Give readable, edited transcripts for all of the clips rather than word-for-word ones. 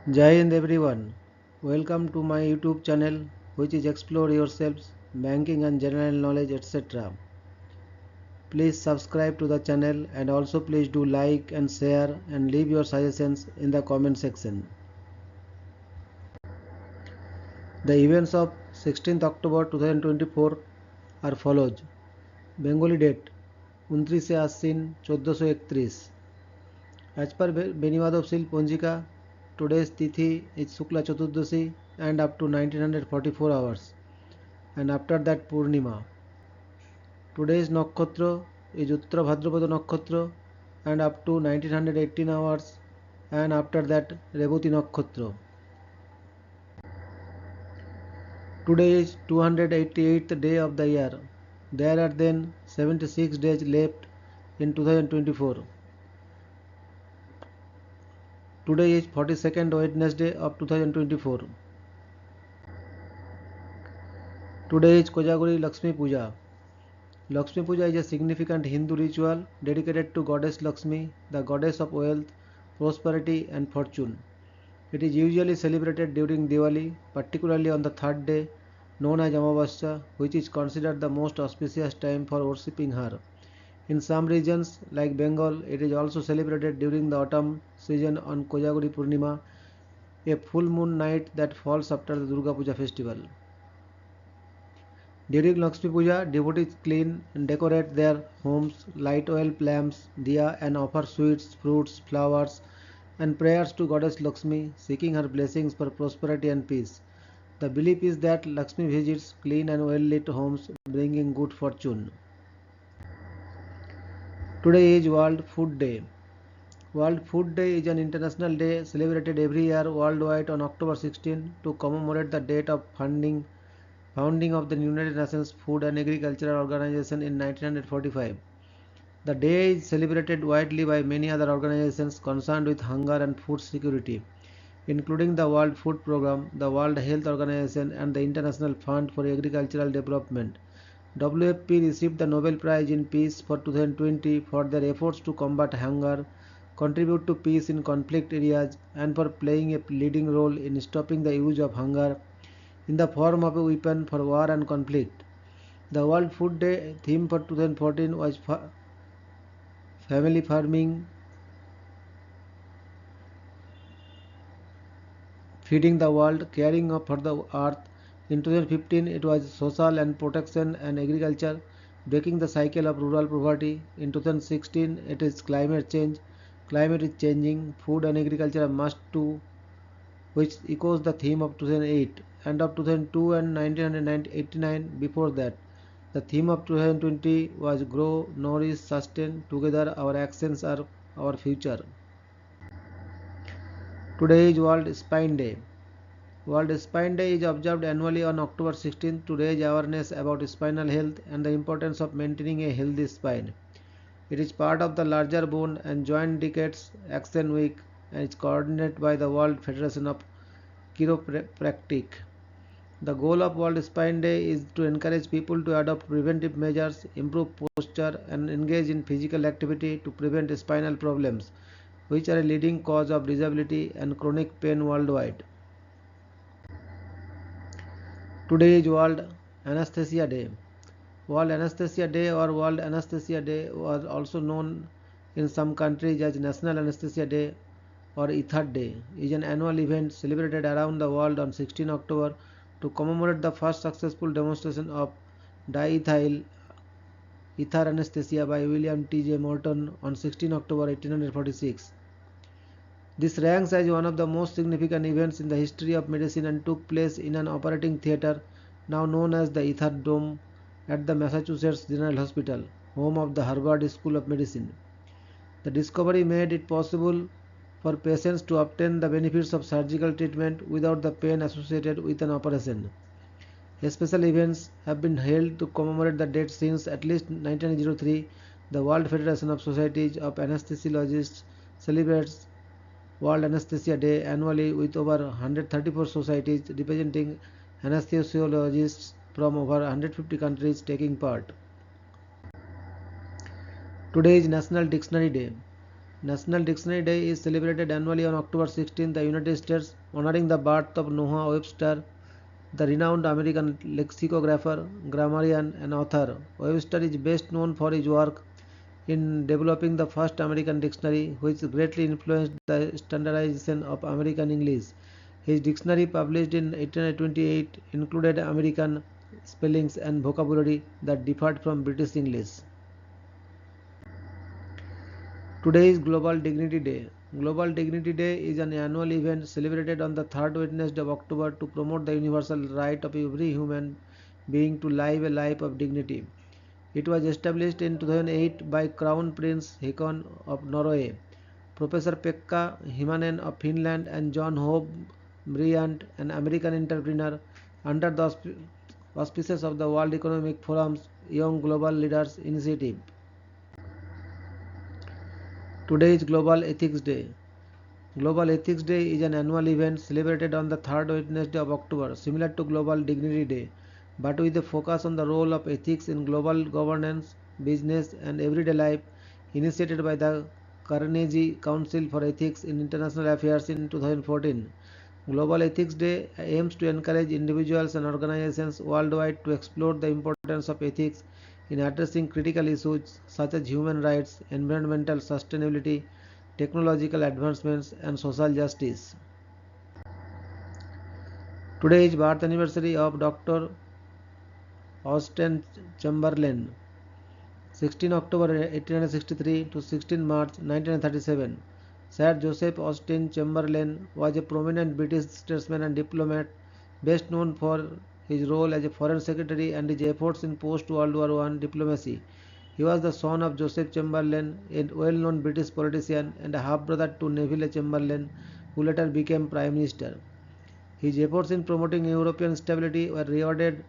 Jai Hind everyone. Welcome to my YouTube channel which is Explore Yourselves, Banking and General Knowledge etc. Please subscribe to the channel and also please do like and share and leave your suggestions in the comment section. The events of 16th October 2024 are follows. Bengali date 29 Ashwin 1431. As per Beniwadopsil Ponjika, today's Tithi is Shukla Chaturdashi and up to 1944 hours, and after that Purnima. Today's Nakshatra is Uttar Bhadrapada Nakshatra and up to 1918 hours, and after that Revati Nakshatra. Today is 288th day of the year. There are then 76 days left in 2024. Today is 42nd Wednesday of 2024. Today is Kojaguri Lakshmi Puja. Lakshmi Puja is a significant Hindu ritual dedicated to Goddess Lakshmi, the goddess of wealth, prosperity and fortune. It is usually celebrated during Diwali, particularly on the third day, known as Amavasya, which is considered the most auspicious time for worshipping her. In some regions, like Bengal, it is also celebrated during the autumn season on Kojaguri Purnima, a full moon night that falls after the Durga Puja festival. During Lakshmi Puja, devotees clean and decorate their homes, light oil lamps, diya, and offer sweets, fruits, flowers, and prayers to Goddess Lakshmi, seeking her blessings for prosperity and peace. The belief is that Lakshmi visits clean and well lit homes, bringing good fortune. Today is World Food Day. World Food Day is an international day celebrated every year worldwide on October 16 to commemorate the date of founding of the United Nations Food and Agricultural Organization in 1945. The day is celebrated widely by many other organizations concerned with hunger and food security, including the World Food Programme, the World Health Organization, and the International Fund for Agricultural Development. WFP received the Nobel Prize in Peace for 2020 for their efforts to combat hunger, contribute to peace in conflict areas, and for playing a leading role in stopping the use of hunger in the form of a weapon for war and conflict. The World Food Day theme for 2014 was family farming, feeding the world, caring for the earth. In 2015, it was social and protection and agriculture, breaking the cycle of rural poverty. In 2016, it is climate change. Climate is changing. Food and agriculture must too, which echoes the theme of 2008 and of 2002 and 1989. Before that, the theme of 2020 was grow, nourish, sustain. Together, our actions are our future. Today is World Spine Day. World Spine Day is observed annually on October 16 to raise awareness about spinal health and the importance of maintaining a healthy spine. It is part of the larger Bone and Joint Decades Action Week and is coordinated by the World Federation of Chiropractic. The goal of World Spine Day is to encourage people to adopt preventive measures, improve posture, and engage in physical activity to prevent spinal problems, which are a leading cause of disability and chronic pain worldwide. Today is World Anesthesia Day. World Anesthesia Day or World Anesthesia Day was also known in some countries as National Anesthesia Day or Ether Day, is an annual event celebrated around the world on 16 October to commemorate the first successful demonstration of diethyl ether anesthesia by William T.J. Morton on 16 October 1846. This ranks as one of the most significant events in the history of medicine and took place in an operating theatre now known as the Ether Dome at the Massachusetts General Hospital, home of the Harvard School of Medicine. The discovery made it possible for patients to obtain the benefits of surgical treatment without the pain associated with an operation. Special events have been held to commemorate the date since at least 1903. The World Federation of Societies of Anesthesiologists celebrates World Anesthesia Day annually with over 134 societies representing anesthesiologists from over 150 countries taking part. Today is National Dictionary Day. National Dictionary Day is celebrated annually on October 16 in the United States, honoring the birth of Noah Webster, the renowned American lexicographer, grammarian, and author. Webster is best known for his work in developing the first American dictionary, which greatly influenced the standardization of American English. His dictionary, published in 1828, included American spellings and vocabulary that differed from British English. Today is Global Dignity Day. Global Dignity Day is an annual event celebrated on the third Wednesday of October to promote the universal right of every human being to live a life of dignity. It was established in 2008 by Crown Prince Haakon of Norway, Professor Pekka Himanen of Finland, and John Hope Bryant, an American entrepreneur, under the auspices of the World Economic Forum's Young Global Leaders Initiative. Today is Global Ethics Day. Global Ethics Day is an annual event celebrated on the third Wednesday of October, similar to Global Dignity Day, but with a focus on the role of ethics in global governance, business, and everyday life, initiated by the Carnegie Council for Ethics in International Affairs in 2014. Global Ethics Day aims to encourage individuals and organizations worldwide to explore the importance of ethics in addressing critical issues such as human rights, environmental sustainability, technological advancements, and social justice. Today is birth anniversary of Dr. Austen Chamberlain, 16 October 1863 to 16 March 1937. Sir Joseph Austen Chamberlain was a prominent British statesman and diplomat, best known for his role as a foreign secretary and his efforts in post-World War I diplomacy. He was the son of Joseph Chamberlain, a well-known British politician, and a half-brother to Neville Chamberlain, who later became Prime Minister. His efforts in promoting European stability were rewarded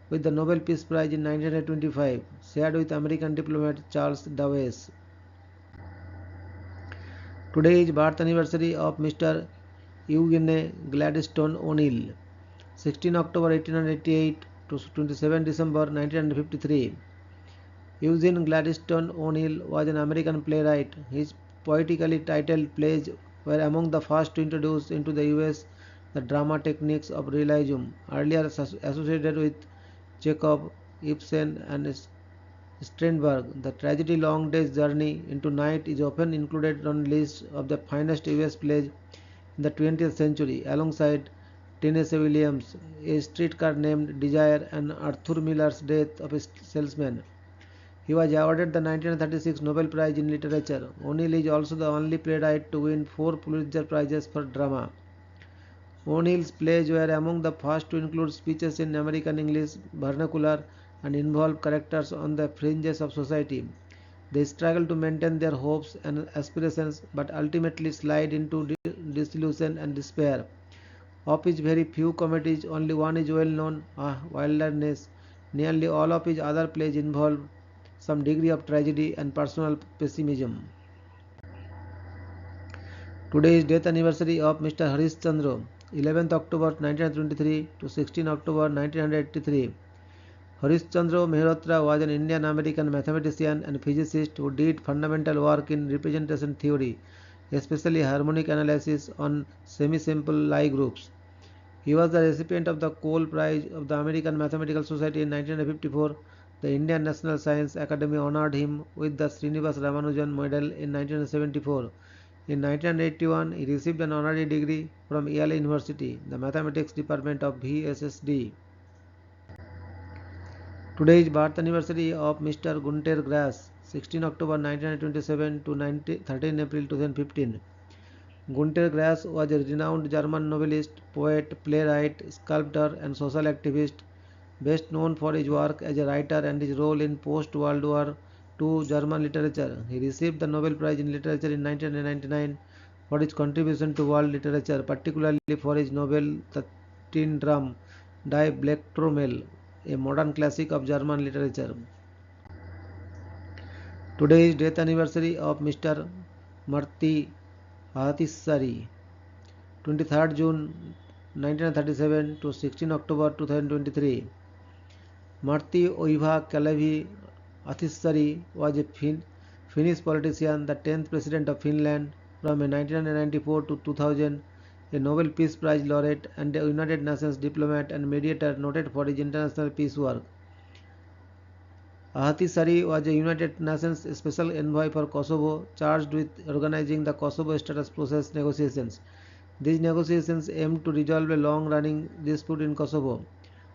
with the Nobel Peace Prize in 1925, shared with American diplomat Charles Dawes. Today is birth anniversary of Mr. Eugene Gladstone O'Neill, 16 October 1888 to 27 December 1953. Eugene Gladstone O'Neill was an American playwright. His poetically titled plays were among the first to introduce into the US the drama techniques of realism, earlier associated with Chekhov, Ibsen, and Strindberg. The tragedy Long Day's Journey into Night is often included on lists of the finest US plays in the 20th century, alongside Tennessee Williams' A Streetcar Named Desire and Arthur Miller's Death of a Salesman. He was awarded the 1936 Nobel Prize in Literature. O'Neill is also the only playwright to win 4 Pulitzer Prizes for drama. O'Neill's plays were among the first to include speeches in American English vernacular and involve characters on the fringes of society. They struggle to maintain their hopes and aspirations, but ultimately slide into disillusion and despair. Of his very few comedies, only one is well known, Wilderness. Nearly all of his other plays involve some degree of tragedy and personal pessimism. Today is death anniversary of Mr. Harish Chandra, 11th October 1923 to 16 October 1983. Harish Chandra Mehrotra was an Indian-American mathematician and physicist who did fundamental work in representation theory, especially harmonic analysis on semi-simple Lie groups. He was the recipient of the Cole Prize of the American Mathematical Society in 1954. The Indian National Science Academy honored him with the Srinivas Ramanujan Medal in 1974. In 1981, he received an honorary degree from Yale University, the Mathematics Department of VSSD. Today is birth anniversary of Mr. Günter Grass, 16 October 1927 to 13 April 2015. Günter Grass was a renowned German novelist, poet, playwright, sculptor, and social activist, best known for his work as a writer and his role in post-World War II German literature. He received the Nobel Prize in Literature in 1999 for his contribution to world literature, particularly for his novel The Tin Drum, Die Blacktrommel, a modern classic of German literature. Today is death anniversary of Mr. Martti Ahtisaari, 23rd June 1937 to 16 October 2023. Martti Oiva Kalevi Ahtisaari was a Finnish politician, the 10th President of Finland from 1994 to 2000, a Nobel Peace Prize laureate and a United Nations diplomat and mediator noted for his international peace work. Ahtisaari was a United Nations Special Envoy for Kosovo, charged with organizing the Kosovo status process negotiations. These negotiations aimed to resolve a long-running dispute in Kosovo,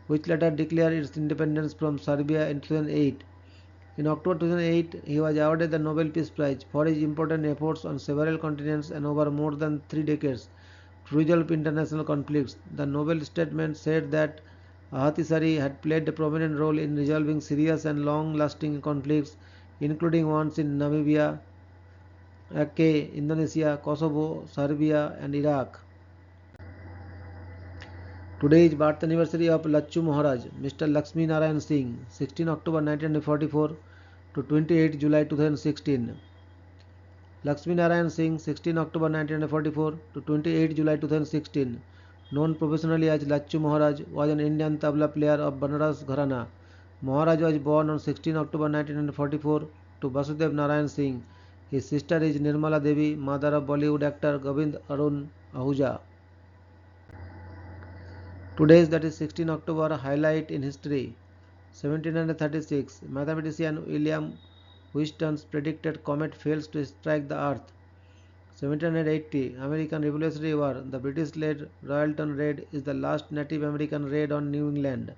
which later declared its independence from Serbia in 2008. In October 2008, he was awarded the Nobel Peace Prize for his important efforts on several continents and over more than 3 decades to resolve international conflicts. The Nobel statement said that Ahtisaari had played a prominent role in resolving serious and long-lasting conflicts, including ones in Namibia, Aceh, Indonesia, Kosovo, Serbia, and Iraq. Today is birth anniversary of Lachu Maharaj, Mr. Lakshmi Narayan Singh, 16 October 1944 to 28 July 2016. Lakshmi Narayan Singh, 16 October 1944 to 28 July 2016, known professionally as Lachu Maharaj, was an Indian tabla player of Banaras Gharana. Maharaj was born on 16 October 1944 to Vasudev Narayan Singh. His sister is Nirmala Devi, mother of Bollywood actor Govind Arun Ahuja. Today's, that is 16 October, highlight in history. 1736, mathematician William Wheatstone predicted comet fails to strike the earth. 1780, American Revolutionary War. The British-led Royalton Raid is the last Native American raid on New England.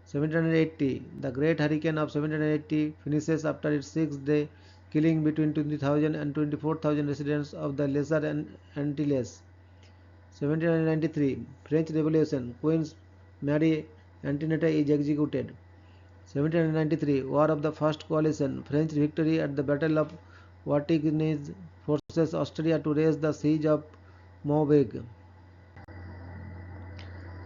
1780, the Great Hurricane of 1780 finishes after its sixth day, killing between 20,000 and 24,000 residents of the Lesser Antilles. 1793, French Revolution. Queen Marie Antoinette is executed. 1793, War of the First Coalition. French victory at the Battle of Wattignies forces Austria to raise the siege of Maubeuge.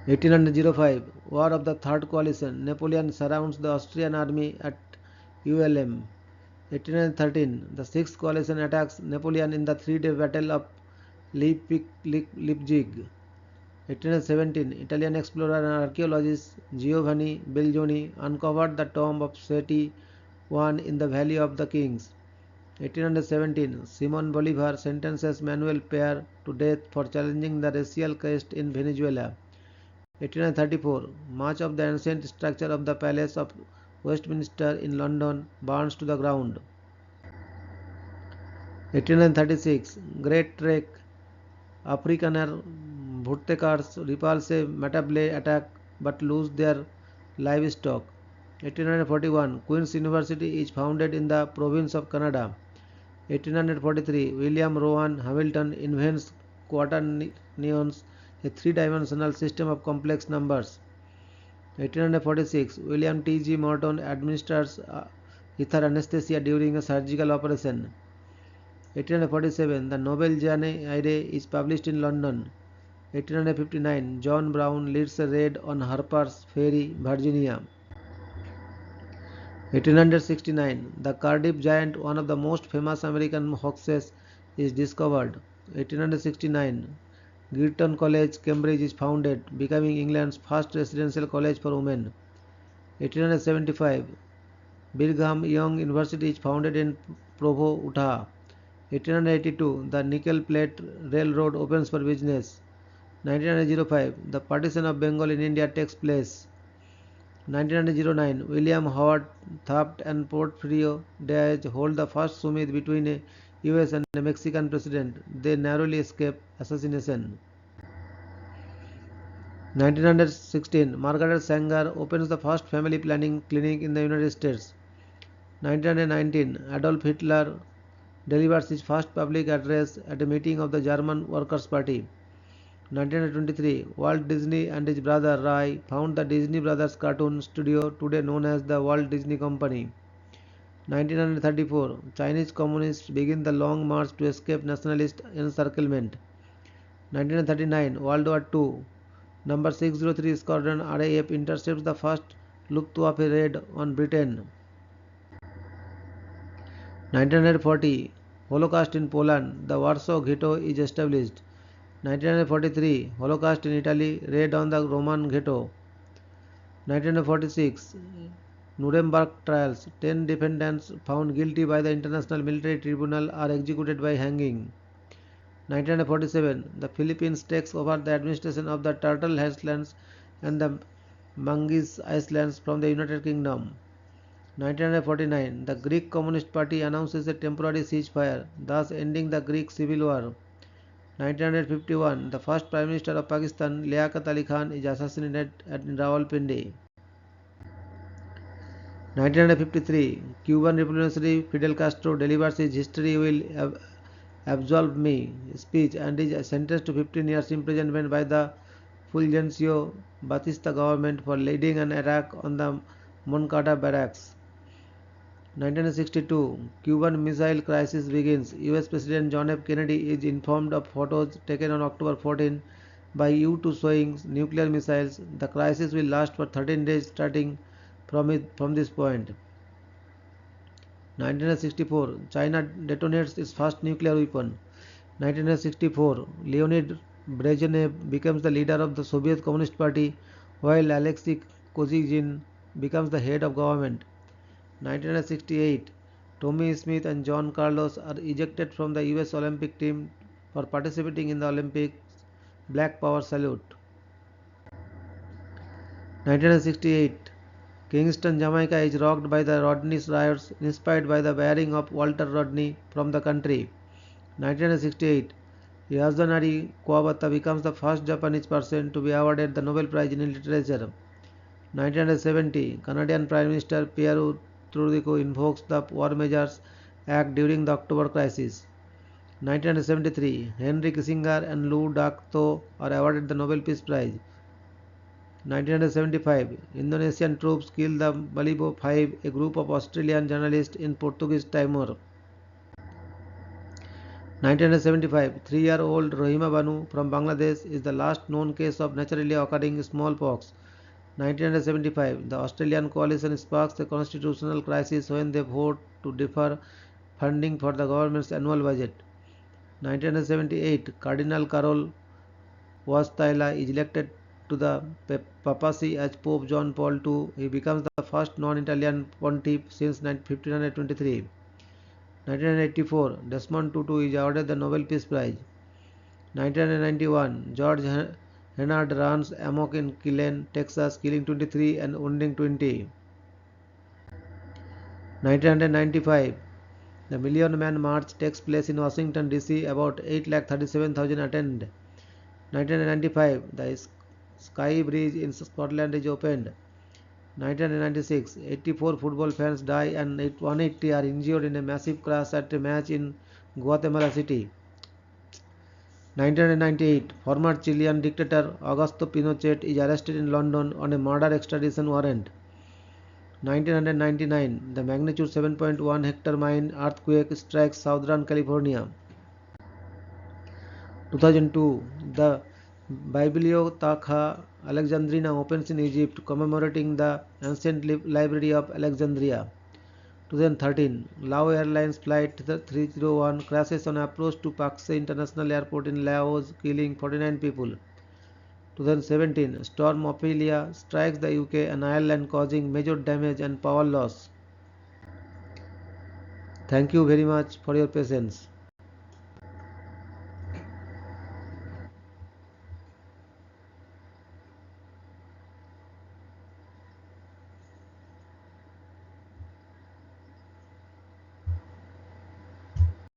1805, War of the Third Coalition. Napoleon surrounds the Austrian army at Ulm. 1813, the Sixth Coalition attacks Napoleon in the three-day Battle of Leipzig. 1817, Italian explorer and archaeologist Giovanni Belgioni uncovered the tomb of Seti I in the Valley of the Kings. 1817, Simon Bolivar sentences Manuel Piar to death for challenging the racial caste in Venezuela. 1834, much of the ancient structure of the Palace of Westminster in London burns to the ground. 1836, Great Trek Afrikaner Bhuttekars repulse a Matabele attack but lose their livestock. 1841, Queen's University is founded in the province of Canada. 1843, William Rowan Hamilton invents quaternions, a three-dimensional system of complex numbers. 1846, William T.G. Morton administers ether anesthesia during a surgical operation. 1847, the Nobel Jane Eyre is published in London. 1859, John Brown leads a raid on Harper's Ferry, Virginia. 1869, the Cardiff Giant, one of the most famous American hoaxes, is discovered. 1869, Girton College, Cambridge is founded, becoming England's first residential college for women. 1875, Brigham Young University is founded in Provo, Utah. 1882, the Nickel Plate Railroad opens for business. 1905, the partition of Bengal in India takes place. 1909, William Howard Taft and Porfirio Diaz hold the first summit between a US and a Mexican president. They narrowly escape assassination. 1916, Margaret Sanger opens the first family planning clinic in the United States. 1919, Adolf Hitler delivers his first public address at a meeting of the German Workers' Party. 1923, Walt Disney and his brother Ray found the Disney Brothers Cartoon Studio, today known as the Walt Disney Company. 1934, Chinese communists begin the long march to escape nationalist encirclement. 1939, World War II, number 603 Squadron RAF intercepts the first Luftwaffe raid on Britain. 1940, Holocaust in Poland, the Warsaw Ghetto is established. 1943, Holocaust in Italy, raid on the Roman Ghetto. 1946, Nuremberg trials. 10 defendants found guilty by the International Military Tribunal are executed by hanging. 1947. The Philippines takes over the administration of the Turtle Islands and the Manggis Islands from the United Kingdom. 1949. The Greek Communist Party announces a temporary ceasefire, thus ending the Greek Civil War. 1951. The first Prime Minister of Pakistan, Liaquat Ali Khan, is assassinated at Rawalpindi. 1953. Cuban revolutionary Fidel Castro delivers his "History Will Absolve Me" speech and is sentenced to 15 years imprisonment by the Fulgencio Batista government for leading an attack on the Moncada barracks. 1962. Cuban Missile Crisis begins. US President John F. Kennedy is informed of photos taken on October 14 by U-2 showing nuclear missiles. The crisis will last for 13 days starting from this point. 1964. China detonates its first nuclear weapon. 1964. Leonid Brezhnev becomes the leader of the Soviet Communist Party while Alexei Kosygin becomes the head of government. 1968. Tommy Smith and John Carlos are ejected from the US Olympic team for participating in the Olympics Black Power Salute. 1968. Kingston, Jamaica is rocked by the Rodney riots inspired by the firing of Walter Rodney from the country. 1968. Yasunari Kawabata becomes the first Japanese person to be awarded the Nobel Prize in Literature. 1970. Canadian Prime Minister Pierre Trudeau invokes the War Measures Act during the October crisis. 1973. Henry Kissinger and Lou Dak Tho are awarded the Nobel Peace Prize. 1975. Indonesian troops kill the Malibo 5, a group of Australian journalists in Portuguese Timor. 1975. 3-year-old Rohima Banu from Bangladesh is the last known case of naturally occurring smallpox. 1975. The Australian coalition sparks a constitutional crisis when they vote to defer funding for the government's annual budget. 1978. Cardinal Karol Wojtyla is elected to the papacy as Pope John Paul II. He becomes the first non-Italian pontiff since 1523. 1984. Desmond Tutu is awarded the Nobel Peace Prize. 1991. George Hennard runs amok in Killeen, Texas, killing 23 and wounding 20. 1995. The Million Man March takes place in Washington, D.C. About 8,37,000 attend. 1995. The Skye Bridge in Scotland is opened. 1996. 84 football fans die and 180 are injured in a massive crash at a match in Guatemala City. 1998. Former Chilean dictator Augusto Pinochet is arrested in London on a murder extradition warrant. 1999. The magnitude 7.1 Hector mine earthquake strikes southern California. 2002. The Bibliotheca Alexandrina opens in Egypt, commemorating the ancient library of Alexandria. 2013. Lao Airlines Flight 301 crashes on approach to Pakse International Airport in Laos, killing 49 people. 2017. Storm Ophelia strikes the UK and Ireland, causing major damage and power loss. Thank you very much for your patience.